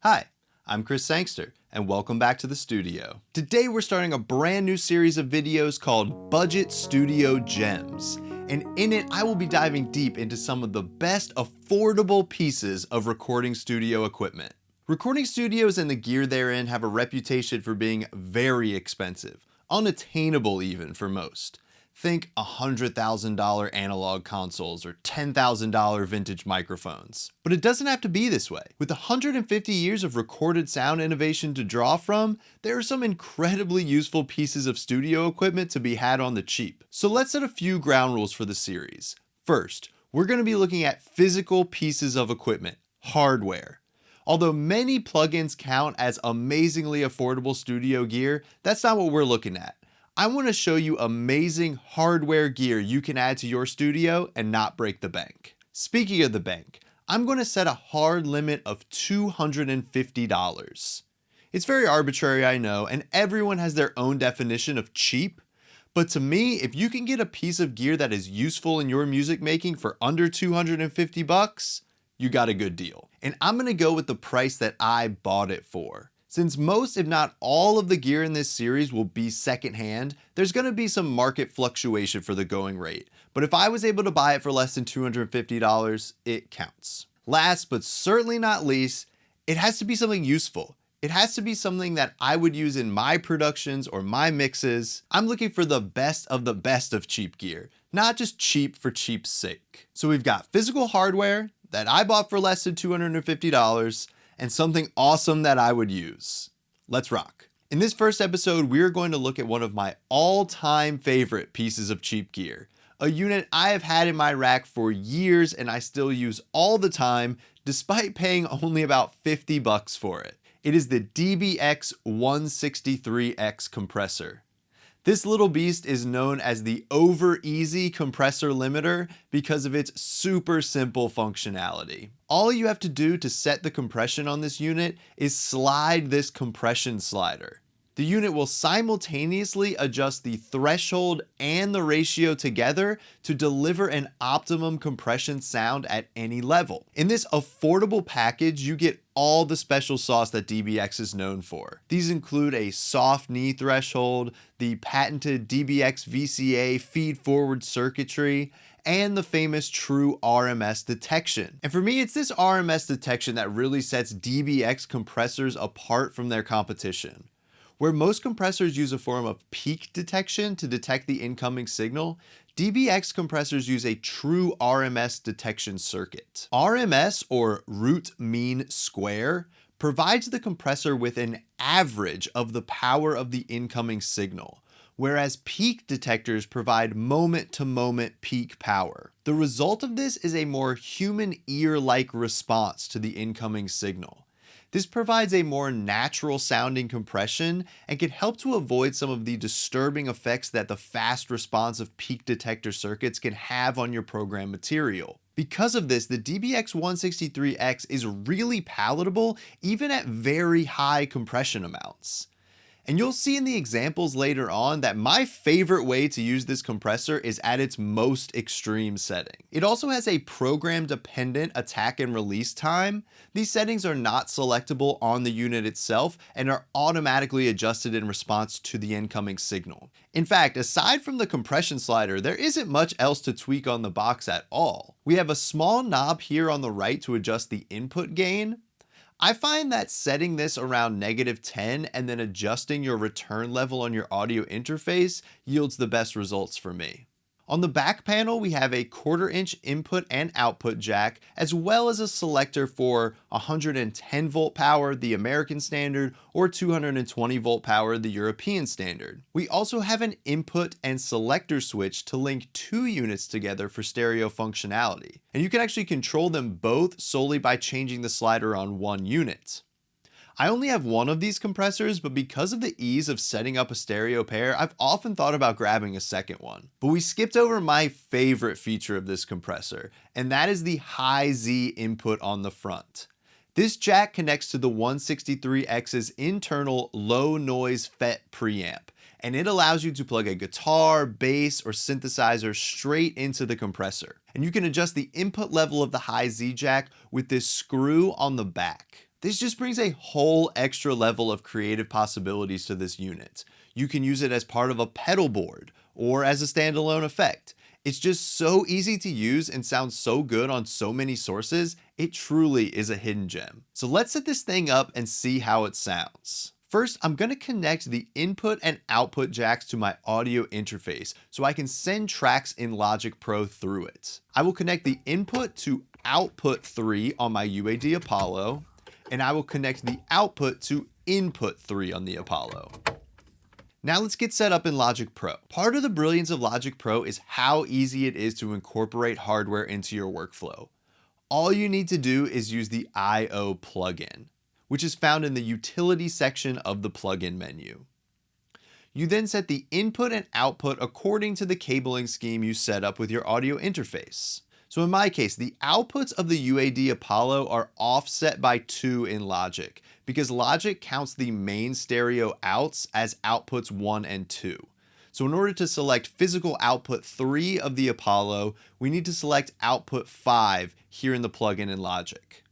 Hi, I'm Chris Sangster, and welcome back to the studio. Today we're starting a brand new series of videos called Budget Studio Gems, and in it I will be diving deep into some of the best affordable pieces of recording studio equipment. Recording studios and the gear therein have a reputation for being very expensive, unattainable even for most. Think $100,000 analog consoles or $10,000 vintage microphones. But it doesn't have to be this way. With 150 years of recorded sound innovation to draw from, there are some incredibly useful pieces of studio equipment to be had on the cheap. So let's set a few ground rules for the series. First, we're going to be looking at physical pieces of equipment, hardware. Although many plugins count as amazingly affordable studio gear, that's not what we're looking at. I want to show you amazing hardware gear you can add to your studio and not break the bank. Speaking of the bank, I'm going to set a hard limit of $250. It's very arbitrary, I know, and everyone has their own definition of cheap. But to me, if you can get a piece of gear that is useful in your music making for under $250, you got a good deal. And I'm going to go with the price that I bought it for. Since most, if not all, of the gear in this series will be secondhand, there's going to be some market fluctuation for the going rate. But if I was able to buy it for less than $250, it counts. Last but certainly not least, it has to be something useful. It has to be something that I would use in my productions or my mixes. I'm looking for the best of cheap gear, not just cheap for cheap's sake. So we've got physical hardware that I bought for less than $250, and something awesome that I would use. Let's rock. In this first episode, we're going to look at one of my all-time favorite pieces of cheap gear, a unit I have had in my rack for years and I still use all the time, despite paying only about $50 for it. It is the DBX 163X compressor. This little beast is known as the over-easy compressor limiter because of its super simple functionality. All you have to do to set the compression on this unit is slide this compression slider. The unit will simultaneously adjust the threshold and the ratio together to deliver an optimum compression sound at any level. In this affordable package, you get all the special sauce that DBX is known for. These include a soft knee threshold, the patented DBX VCA feed-forward circuitry, and the famous true RMS detection. And for me, it's this RMS detection that really sets DBX compressors apart from their competition. Where most compressors use a form of peak detection to detect the incoming signal, DBX compressors use a true RMS detection circuit. RMS, or root mean square, provides the compressor with an average of the power of the incoming signal, whereas peak detectors provide moment-to-moment peak power. The result of this is a more human ear-like response to the incoming signal. This provides a more natural sounding compression and can help to avoid some of the disturbing effects that the fast response of peak detector circuits can have on your program material. Because of this, the DBX 163X is really palatable even at very high compression amounts. And you'll see in the examples later on that my favorite way to use this compressor is at its most extreme setting. It also has a program-dependent attack and release time. These settings are not selectable on the unit itself and are automatically adjusted in response to the incoming signal. In fact, aside from the compression slider, there isn't much else to tweak on the box at all. We have a small knob here on the right to adjust the input gain. I find that setting this around -10 and then adjusting your return level on your audio interface yields the best results for me. On the back panel, we have a 1/4-inch input and output jack, as well as a selector for 110 volt power, the American standard, or 220 volt power, the European standard. We also have an input and selector switch to link two units together for stereo functionality. And you can actually control them both solely by changing the slider on one unit. I only have one of these compressors, but because of the ease of setting up a stereo pair, I've often thought about grabbing a second one. But we skipped over my favorite feature of this compressor, and that is the high Z input on the front. This jack connects to the 163X's internal low noise FET preamp, and it allows you to plug a guitar, bass, or synthesizer straight into the compressor. And you can adjust the input level of the high Z jack with this screw on the back. This just brings a whole extra level of creative possibilities to this unit. You can use it as part of a pedal board or as a standalone effect. It's just so easy to use and sounds so good on so many sources, it truly is a hidden gem. So let's set this thing up and see how it sounds. First, I'm going to connect the input and output jacks to my audio interface so I can send tracks in Logic Pro through it. I will connect the input to output 3 on my UAD Apollo, and I will connect the output to input 3 on the Apollo. Now let's get set up in Logic Pro. Part of the brilliance of Logic Pro is how easy it is to incorporate hardware into your workflow. All you need to do is use the I/O plugin, which is found in the utility section of the plugin menu. You then set the input and output according to the cabling scheme you set up with your audio interface. So in my case, the outputs of the UAD Apollo are offset by 2 in Logic, because Logic counts the main stereo outs as outputs 1 and 2. So in order to select physical output 3 of the Apollo, we need to select output 5 here in the plugin in Logic.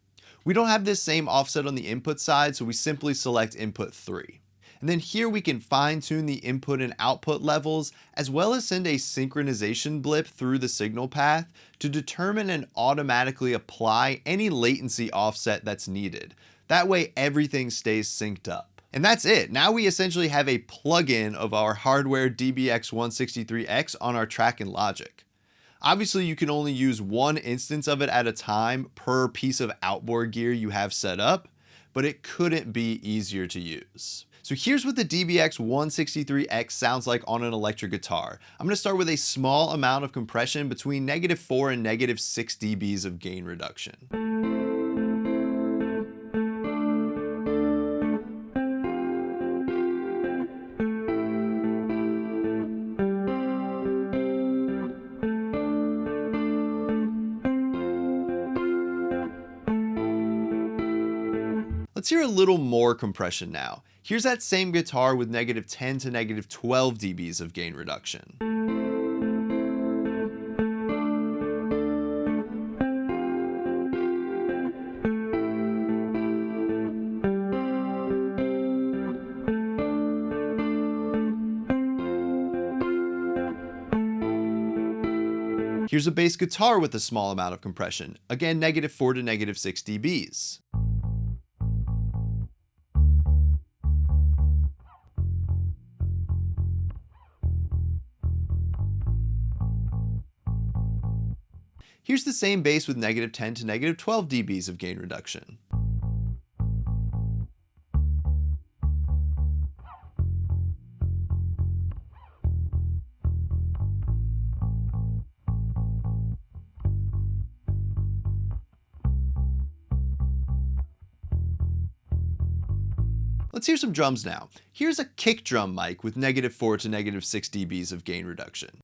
We don't have this same offset on the input side, so we simply select input 3. And then here we can fine tune the input and output levels, as well as send a synchronization blip through the signal path to determine and automatically apply any latency offset that's needed. That way everything stays synced up. And that's it. Now we essentially have a plugin of our hardware DBX 163X on our track in Logic. Obviously, you can only use one instance of it at a time per piece of outboard gear you have set up, but it couldn't be easier to use. So here's what the DBX 163X sounds like on an electric guitar. I'm going to start with a small amount of compression between -4 and -6 dBs of gain reduction. Let's hear a little more compression now. Here's that same guitar with -10 to -12 dBs of gain reduction. Here's a bass guitar with a small amount of compression, again -4 to -6 dBs. Here's the same bass with -10 to -12 dBs of gain reduction. Let's hear some drums now. Here's a kick drum mic with -4 to -6 dBs of gain reduction.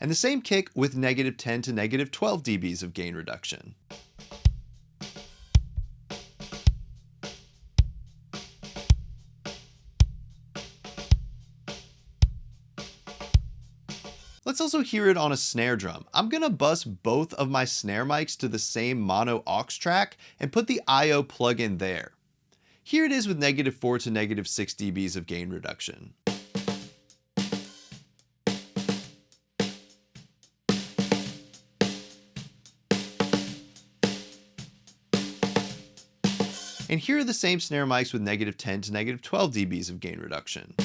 And the same kick with -10 to -12 dBs of gain reduction. Let's also hear it on a snare drum. I'm gonna bus both of my snare mics to the same mono aux track and put the I/O plug-in there. Here it is with -4 to -6 dBs of gain reduction. And here are the same snare mics with -10 to -12 dBs of gain reduction.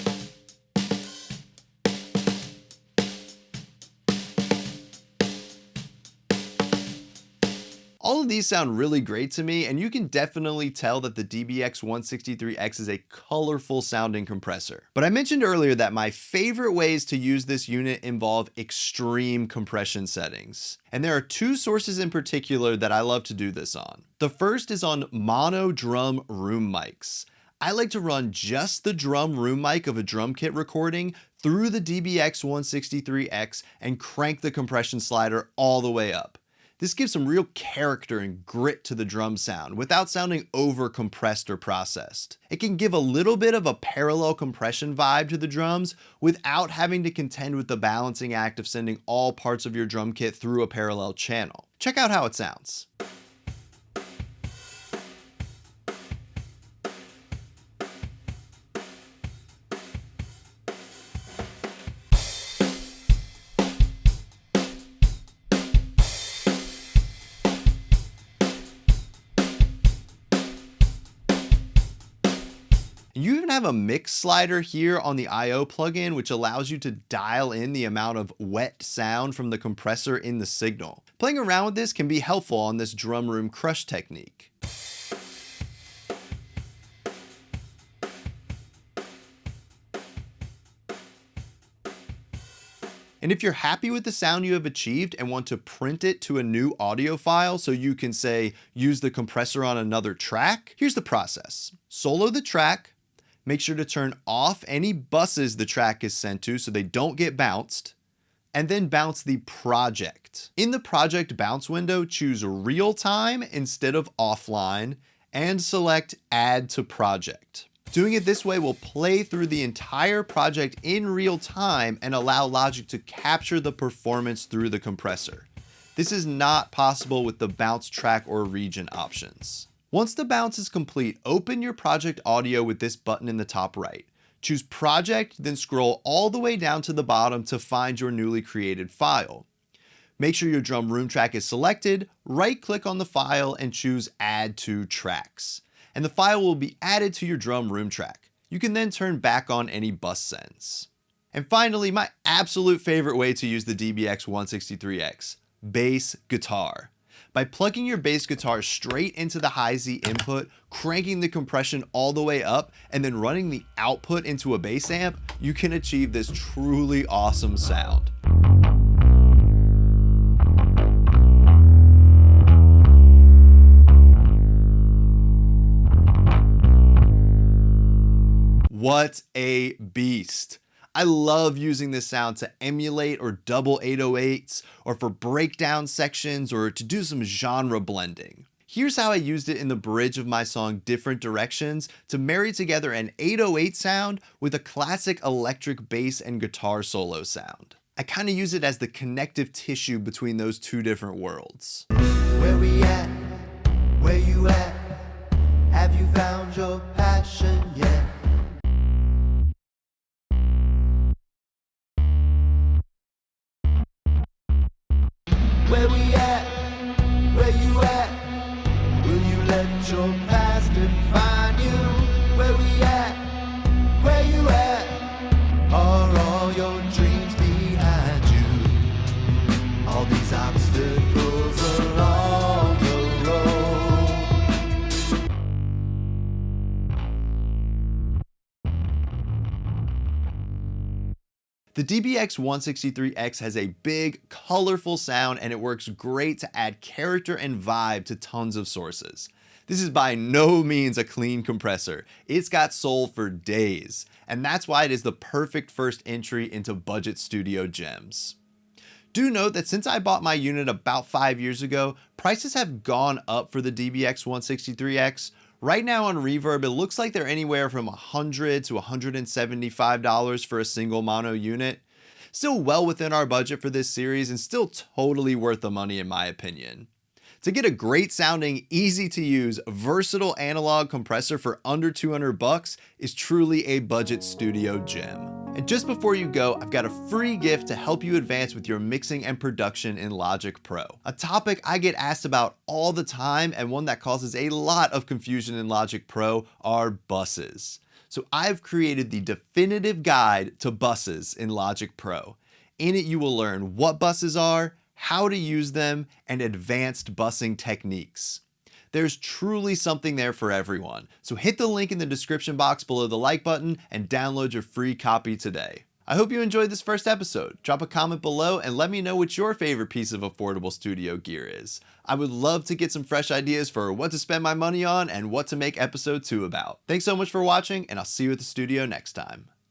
All of these sound really great to me, and you can definitely tell that the DBX 163X is a colorful sounding compressor. But I mentioned earlier that my favorite ways to use this unit involve extreme compression settings. And there are 2 sources in particular that I love to do this on. The first is on mono drum room mics. I like to run just the drum room mic of a drum kit recording through the DBX 163X and crank the compression slider all the way up. This gives some real character and grit to the drum sound without sounding over compressed or processed. It can give a little bit of a parallel compression vibe to the drums without having to contend with the balancing act of sending all parts of your drum kit through a parallel channel. Check out how it sounds. You even have a mix slider here on the I/O plugin, which allows you to dial in the amount of wet sound from the compressor in the signal. Playing around with this can be helpful on this drum room crush technique. And if you're happy with the sound you have achieved and want to print it to a new audio file so you can, say, use the compressor on another track, here's the process. Solo the track. Make sure to turn off any buses the track is sent to so they don't get bounced, and then bounce the project. In the project bounce window, choose real time instead of offline and select add to project. Doing it this way will play through the entire project in real time and allow Logic to capture the performance through the compressor. This is not possible with the bounce track or region options. Once the bounce is complete, open your project audio with this button in the top right. Choose project, then scroll all the way down to the bottom to find your newly created file. Make sure your drum room track is selected, right click on the file and choose add to tracks. And the file will be added to your drum room track. You can then turn back on any bus sends. And finally, my absolute favorite way to use the DBX 163X, bass guitar. By plugging your bass guitar straight into the high Z input, cranking the compression all the way up, and then running the output into a bass amp, you can achieve this truly awesome sound. What a beast! I love using this sound to emulate or double 808s, or for breakdown sections, or to do some genre blending. Here's how I used it in the bridge of my song Different Directions to marry together an 808 sound with a classic electric bass and guitar solo sound. I kind of use it as the connective tissue between those two different worlds. Where we at? Where you at? Have you found your passion yet? Where we at? Where you at? Will you let your past define you? Where we at? Where you at? Are all your dreams behind you? All these obstacles along the road. The DBX 163X has a big, colorful sound, and it works great to add character and vibe to tons of sources. This is by no means a clean compressor. It's got soul for days, and that's why it is the perfect first entry into budget studio gems. Do note that since I bought my unit about 5 years ago, prices have gone up for the DBX 163X. Right now on Reverb, it looks like they're anywhere from $100 to $175 for a single mono unit. Still well within our budget for this series and still totally worth the money in my opinion. To get a great sounding, easy to use, versatile analog compressor for under 200 bucks is truly a budget studio gem. And just before you go, I've got a free gift to help you advance with your mixing and production in Logic Pro. A topic I get asked about all the time and one that causes a lot of confusion in Logic Pro are buses. So I've created the definitive guide to buses in Logic Pro. In it you will learn what buses are, how to use them, and advanced busing techniques. There's truly something there for everyone, so hit the link in the description box below the like button and download your free copy today. I hope you enjoyed this first episode. Drop a comment below and let me know what your favorite piece of affordable studio gear is. I would love to get some fresh ideas for what to spend my money on and what to make episode 2 about. Thanks so much for watching, and I'll see you at the studio next time.